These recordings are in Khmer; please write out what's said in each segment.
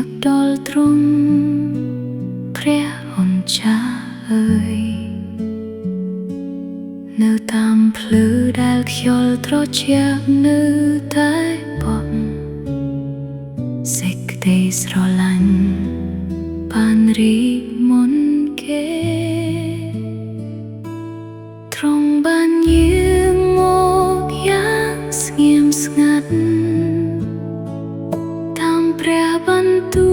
กดอลตรงพระองค์เจ้าเอ๋ยនៅតាមភ្លឺដែលខ្យល់ត្រជាក់នៅតែបត់សេចក្តីស្រឡាញ់បានរីកមុនគេទ្រង់បានយាងមកយ៉ាងស្ងៀមស្ងាត់តាមព្រះបន្ទូ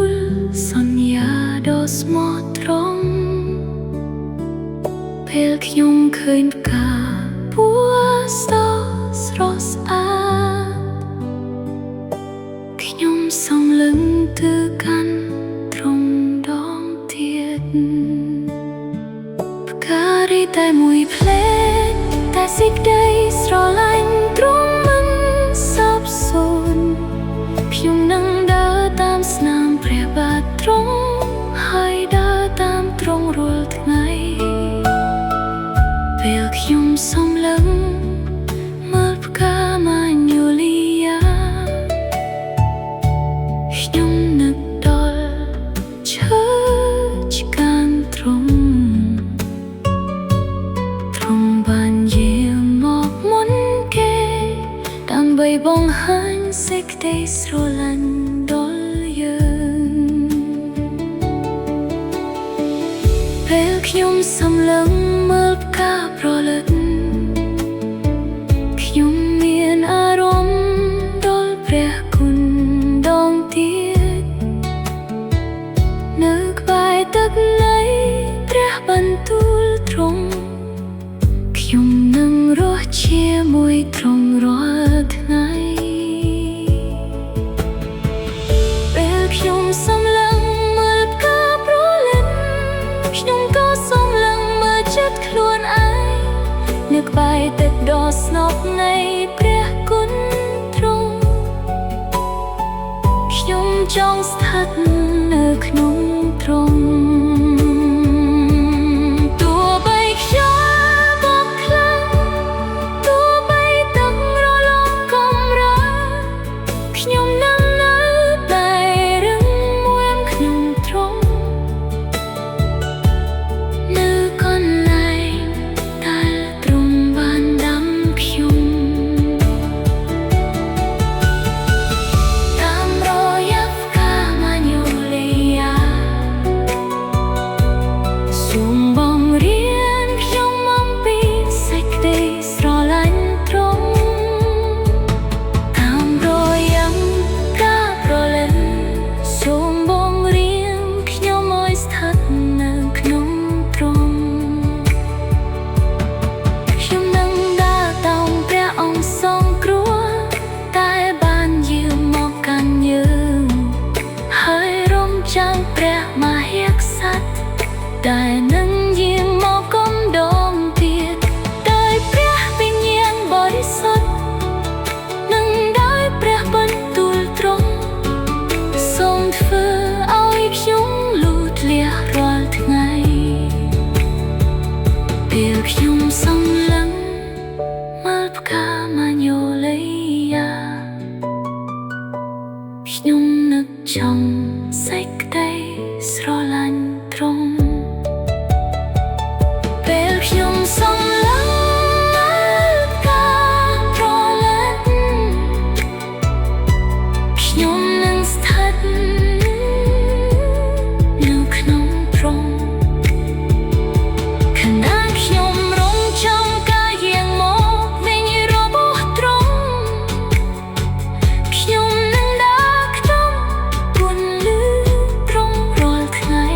លសន្យាដ៏ស្មោះត្រង់ពេលខ្ញុំឃើញផ្កាពណ៌ស្រស់ស្អាតខ្ញុំសំលឹងទៅកាន់ទ្រង់ដងទៀតផ្ការីតែមួយភ្លែតតែសេចក្តីស្រឡាញ់ទ្រង់មិនសាបសូន្យខ្ញុំនឹងដើរតាមស្នាមព្រះបាទទ្រង់ហើយដើរតាមទ្រង់រាល់ថ្ងៃពេលខ្ញុំសំលឹងមើលផ្កាម៉ាញូលីយ៉ាខ្ញុំនឹកដល់ឈើឆ្កាងទ្រង់បានយាងមកមុនគេដើម្បីបង្ហាញសេចក្តីស្រឡាញ់ដល់យើងពេលខ្ញុំសំលឹងមើលផ្កាប្រលឹកខ្ញុំមានអារម្មណ៍ដល់ព្រះគុណដងទៀតនៅក្បែរទឹកនៃព្រះបន្ទូលទ្រង់ខ្ញុំនឹងរស់ជាមួយទ្រង់រាល់ថ្ងៃពេលខ្ញុំសំលឹងមើលផ្កាប្រលឹកខ្ញុំក៏សំលឹងមើលចិត្តខ្លួនឯងនៅក្បែរទឹកដ៏ស្ងប់នៃព្រះគុណទ្រង់ខ្ញុំចង់ស្ថិតនៅក្នុងទ្រង់ទោះបីខ្យល់បក់ខ្លាំងទោះបីទឹករលំកំរើខ្ញុំនឹងនៅតែរឹងមាំក្នុងទ្រង់នៅកន្លែងដែលទ្រង់បានដាំខ្ញុំតាមរយៈផ្កាម៉ាញូលីយ៉ាសូមបង្រៀនខ្ញុំអំពីសេចក្តីស្រឡាញ់ទ្រង់តាមរយៈផ្កាប្រលឹកសូមបង្រៀនខ្ញុំឲ្យស្ថិតនៅក្នុងទ្រង់ខ្ញុំនឹងដើរតាមព្រះអង្គសង្គ្រោះតែបានយាងមកកាន់យើងហើយរំចាំព្រះមហាក្សត្រដែលនឹងយាងមកគំដងទៀតដោយព្រះវិញ្ញាណបរិសុទ្ធនិងដោយព្រះបន្ទូលទ្រង់សូមធ្វើឲ្យខ្ញុំលូតលាស់រាល់ថ្ងៃពេលខ្ញុំសំលឹងមើលផ្កាម៉ាញូលីយ៉ាខ្ញុំនឹកចង់សេចក្តីស្រឡាញ់ទ្រង់ពេលខ្ញុំសំលឹងមើលផ្កាប្រលឹកខ្ញុំនឹងស្ថិតនៅក្នុងទ្រង់ខណៈខ្ញុំរងចាំការយាងមកវិញរបស់ទ្រង់ខ្ញុំនឹងដើរក្នុងពន្លឺទ្រង់រាល់ថ្ងៃ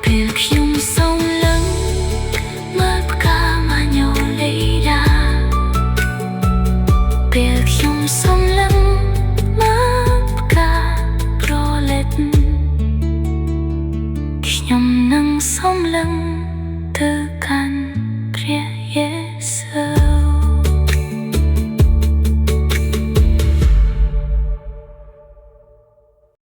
ពេលខ្ញុំសំលឹងមើលផ្កាម៉ាញូលីយ៉ាពេលខ្ញុំសំលឹងមើលផ្កាប្រលឹកខ្ញុំនឹងសំលឹងទៅកាន់